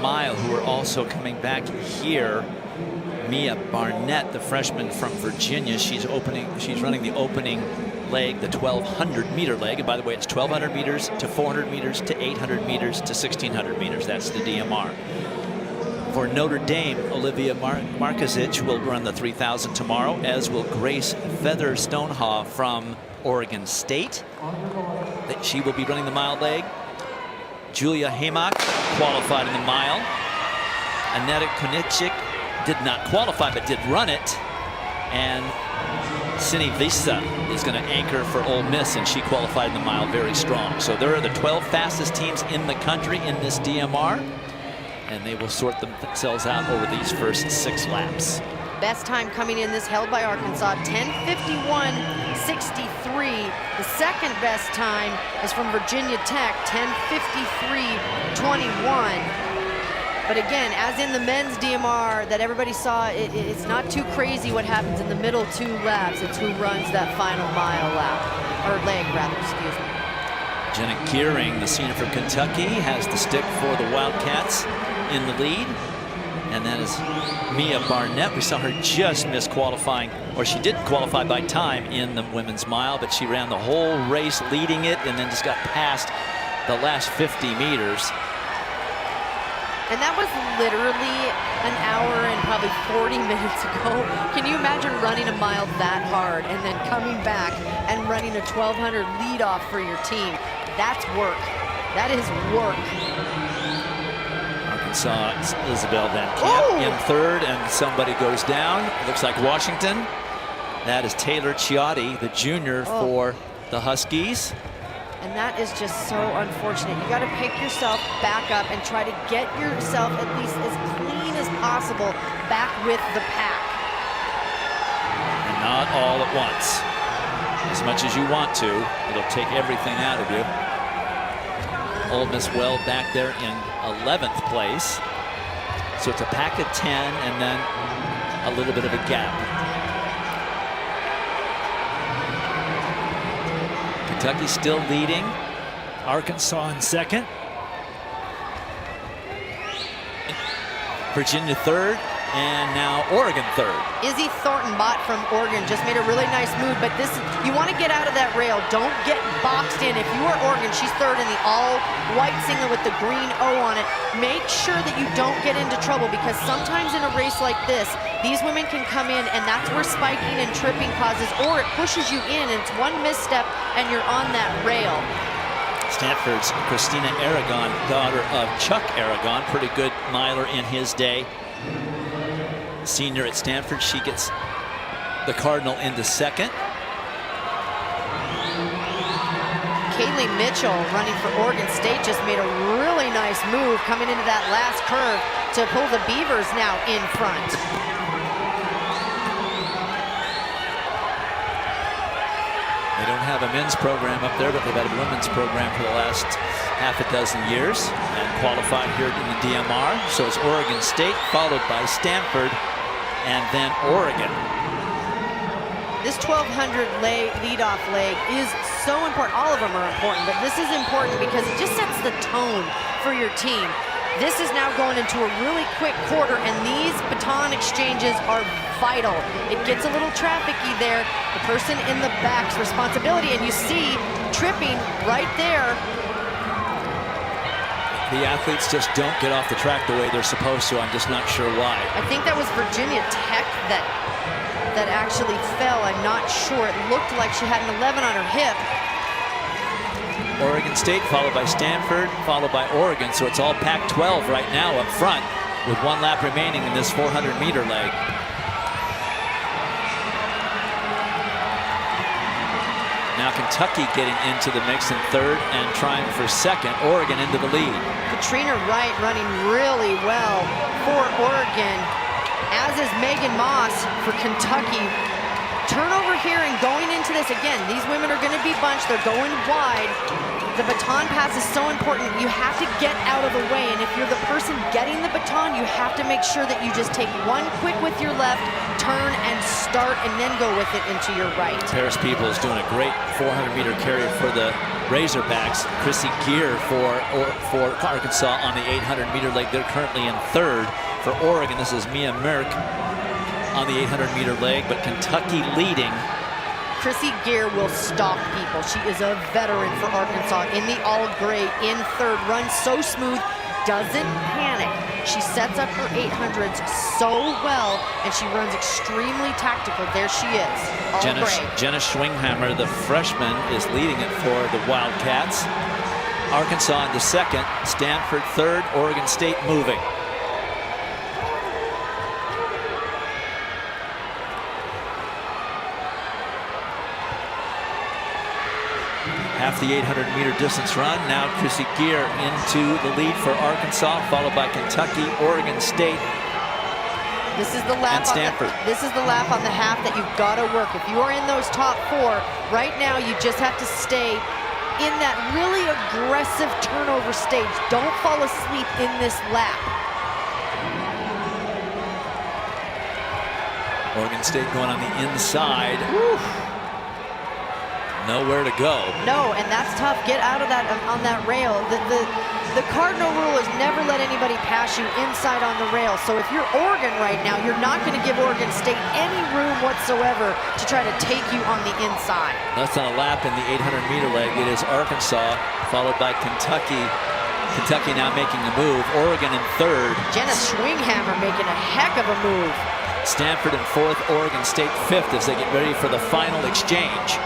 mile who are also coming back here. Mia Barnett, the freshman from Virginia, she's running the opening leg, the 1,200-meter leg. And by the way, it's 1,200 meters to 400 meters to 800 meters to 1,600 meters. That's the DMR. For Notre Dame, Olivia Markozic will run the 3,000 tomorrow, as will Grace Feather-Stonehaw from Oregon State. She will be running the mile leg. Julia Haymock qualified in the mile. Aneta Konitschik did not qualify but did run it. And Sini Visa is going to anchor for Ole Miss, and she qualified in the mile very strong. So there are the 12 fastest teams in the country in this DMR, and they will sort themselves out over these first 6 laps. Best time coming in this held by Arkansas, 10:51.63. The second best time is from Virginia Tech, 10:53.21. But again, as in the men's DMR that everybody saw, it's not too crazy what happens in the middle 2 laps. It's who runs that final mile lap, or leg rather, excuse me. Jenna Gearing, the senior from Kentucky, has the stick for the Wildcats in the lead. And that is Mia Barnett. We saw her just miss qualifying, or she didn't qualify by time in the women's mile, but she ran the whole race leading it and then just got past the last 50 meters. And that was literally an hour and probably 40 minutes ago. Can you imagine running a mile that hard and then coming back and running a 1,200 lead off for your team? That's work. That is work. Arkansas, Isabel Van Camp in third, and somebody goes down. It looks like Washington. That is Taylor Ciotti, the junior for the Huskies. And that is just so unfortunate. You got to pick yourself back up and try to get yourself at least as clean as possible back with the pack. And not all at once. As much as you want to, it'll take everything out of you. Ole Miss well back there in 11th place. So it's a pack of 10 and then a little bit of a gap. Kentucky still leading. Arkansas in second. Virginia third. And now Oregon third. Izzy Thornton-Bott from Oregon just made a really nice move, but this, you want to get out of that rail. Don't get boxed in. If you are Oregon, she's third in the all-white singlet with the green O on it. Make sure that you don't get into trouble, because sometimes in a race like this, these women can come in, and that's where spiking and tripping causes, or it pushes you in, and it's one misstep, and you're on that rail. Stanford's Christina Aragon, daughter of Chuck Aragon, pretty good miler in his day. Senior at Stanford, she gets the Cardinal into second. Kaylee Mitchell, running for Oregon State, just made a really nice move coming into that last curve to pull the Beavers now in front. They don't have a men's program up there, but they've had a women's program for the last half a dozen years and qualified here in the DMR. So it's Oregon State, followed by Stanford, and then Oregon. This 1,200 lead-off leg is so important. All of them are important, but this is important because it just sets the tone for your team. This is now going into a really quick quarter, and these baton exchanges are vital. It gets a little trafficky there. The person in the back's responsibility, and you see tripping right there. The athletes just don't get off the track the way they're supposed to. I'm just not sure why. I think that was Virginia Tech that actually fell. I'm not sure. It looked like she had an 11 on her hip. Oregon State followed by Stanford, followed by Oregon. So it's all Pac-12 right now up front with 1 lap remaining in this 400-meter leg. Now Kentucky getting into the mix in third and trying for second. Oregon into the lead. Katrina Wright running really well for Oregon, as is Megan Moss for Kentucky. Turnover here and going into this, again, these women are going to be bunched. They're going wide. The baton pass is so important. You have to get out of the way, and if you're the person getting the baton, you have to make sure that you just take one quick with your left, turn and start, and then go with it into your right. Paris People is doing a great 400-meter carry for the Razorbacks. Chrissy Gear for Arkansas on the 800-meter leg. They're currently in third. For Oregon, this is Mia Merck on the 800-meter leg, but Kentucky leading. Chrissy Gear will stalk people. She is a veteran for Arkansas in the all gray in third. Runs so smooth, doesn't panic. She sets up her 800s so well, and she runs extremely tactical. There she is, all gray. Jenna Schwinghammer, the freshman, is leading it for the Wildcats. Arkansas into second, Stanford third, Oregon State moving. Half the 800-meter distance run. Now Chrissy Gear into the lead for Arkansas, followed by Kentucky, Oregon State, this is the lap and Stanford. This is the lap on the half that you've got to work. If you are in those top four, right now you just have to stay in that really aggressive turnover stage. Don't fall asleep in this lap. Oregon State going on the inside. Woo. Nowhere to go. No, and that's tough. Get out of that on that rail. The cardinal rule is never let anybody pass you inside on the rail. So if you're Oregon right now, you're not going to give Oregon State any room whatsoever to try to take you on the inside. Less than a lap in the 800-meter leg. It is Arkansas, followed by Kentucky. Kentucky now making the move. Oregon in third. Jenna Schwinghammer making a heck of a move. Stanford in fourth, Oregon State fifth as they get ready for the final exchange.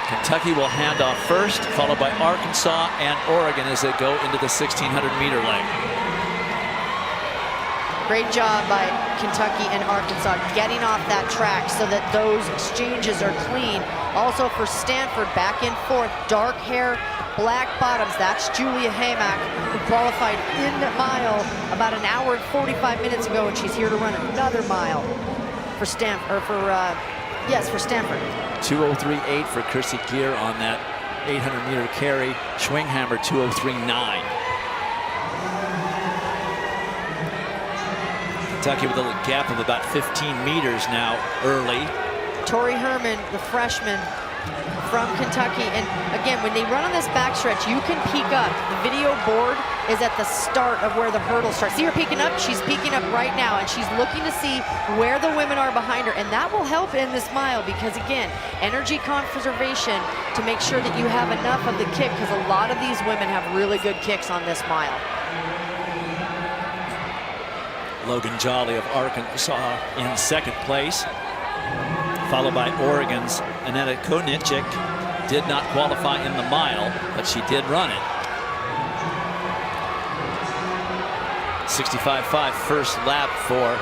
Kentucky will hand off first, followed by Arkansas and Oregon as they go into the 1600-meter leg. Great job by Kentucky and Arkansas getting off that track so that those exchanges are clean. Also for Stanford, back in fourth, dark hair, black bottoms. That's Julia Haymack, who qualified in the mile about an hour and 45 minutes ago, and she's here to run another mile for Stanford. Yes, for Stanford. 2:03.8 for Chrissy Gear on that 800-meter carry. Schwinghammer 2:03.9. Kentucky with a little gap of about 15 meters now early. Tori Herman, the freshman from Kentucky. And again, when they run on this backstretch, you can peek up. The video board is at the start of where the hurdle starts. See her peeking up? She's peeking up right now, and she's looking to see where the women are behind her. And that will help in this mile because, again, energy conservation to make sure that you have enough of the kick, because a lot of these women have really good kicks on this mile. Logan Jolly of Arkansas in second place, followed by Oregon's Annette Konicek. Did not qualify in the mile, but she did run it. 65.5 first lap for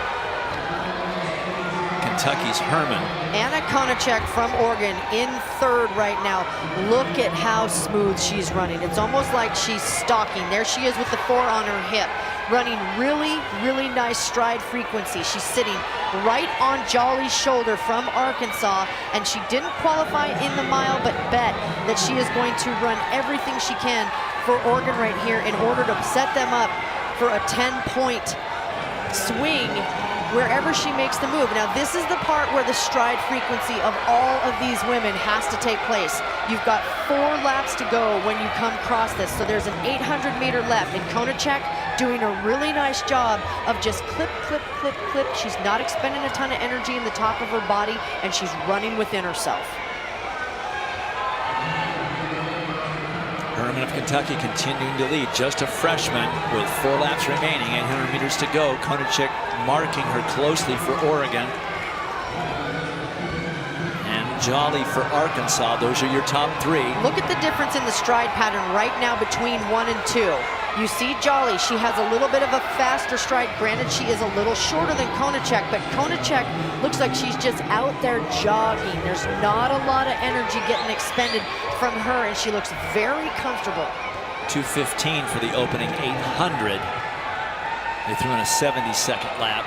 Kentucky's Herman. Anna Konicek from Oregon in third right now. Look at how smooth she's running. It's almost like she's stalking. There she is with the 4 on her hip, running really, really nice stride frequency. She's sitting right on Jolly's shoulder from Arkansas, and she didn't qualify in the mile, but bet that she is going to run everything she can for Oregon right here in order to set them up for a 10-point swing wherever she makes the move. Now, this is the part where the stride frequency of all of these women has to take place. You've got 4 laps to go when you come across this, so there's an 800-meter left, and Konicek doing a really nice job of just clip, clip, clip, clip. She's not expending a ton of energy in the top of her body, and she's running within herself. Herman of Kentucky continuing to lead, just a freshman with 4 laps remaining, 800 meters to go. Konicek marking her closely for Oregon. And Jolly for Arkansas. Those are your top 3. Look at the difference in the stride pattern right now between 1 and 2. You see Jolly, she has a little bit of a faster stride. Granted, she is a little shorter than Konicek, but Konicek looks like she's just out there jogging. There's not a lot of energy getting expended from her, and she looks very comfortable. 2:15 for the opening 800. They threw in a 70-second lap.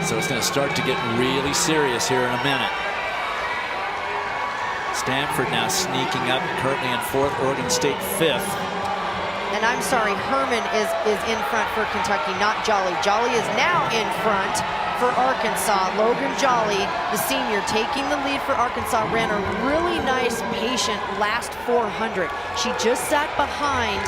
So it's going to start to get really serious here in a minute. Stanford now sneaking up, currently in 4th, Oregon State 5th. And I'm sorry, Herman is in front for Kentucky, not Jolly. Jolly is now in front for Arkansas. Logan Jolly, the senior, taking the lead for Arkansas, ran a really nice, patient last 400. She just sat behind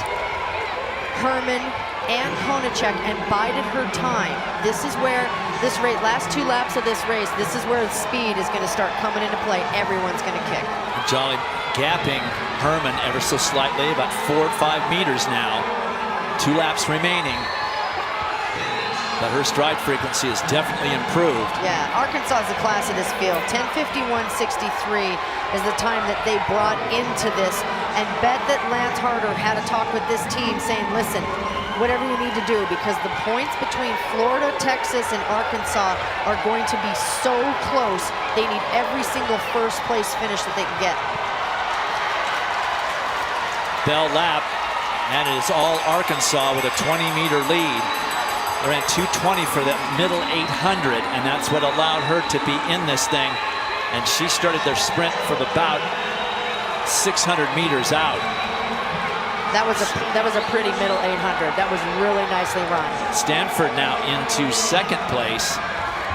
Herman and Konachek and bided her time. This is where this race, last 2 laps of this race, this is where the speed is going to start coming into play. Everyone's going to kick. Jolly gapping Herman ever so slightly, about 4 or 5 meters now. 2 laps remaining. But her stride frequency is definitely improved. Yeah, Arkansas is the class of this field. 10:51.63 is the time that they brought into this. And bet that Lance Harder had a talk with this team saying, listen, whatever you need to do, because the points between Florida, Texas, and Arkansas are going to be so close. They need every single first place finish that they can get. Bell lap, and it is all Arkansas with a 20-meter lead. They ran 2:20 for the middle 800, and that's what allowed her to be in this thing. And she started their sprint from about 600 meters out. That was a pretty middle 800. That was really nicely run. Stanford now into second place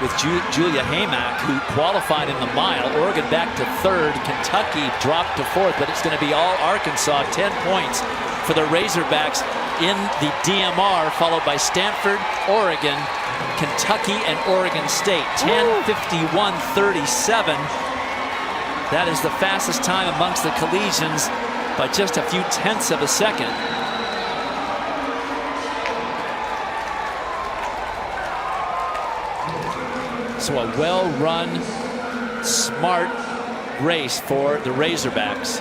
with Julia Haymack, who qualified in the mile. Oregon back to third. Kentucky dropped to fourth, but it's going to be all Arkansas. 10 points for the Razorbacks in the DMR, followed by Stanford, Oregon, Kentucky, and Oregon State. 10:51.37. That is the fastest time amongst the collegians by just a few tenths of a second. So a well-run, smart race for the Razorbacks.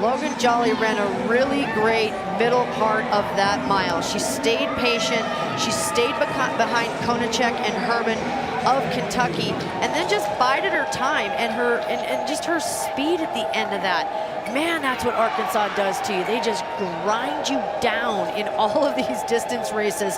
Logan Jolly ran a really great middle part of that mile. She stayed patient. She stayed behind Konachek and Herman of Kentucky, and then just bided her time and just her speed at the end of that. Man, that's what Arkansas does to you. They just grind you down in all of these distance races.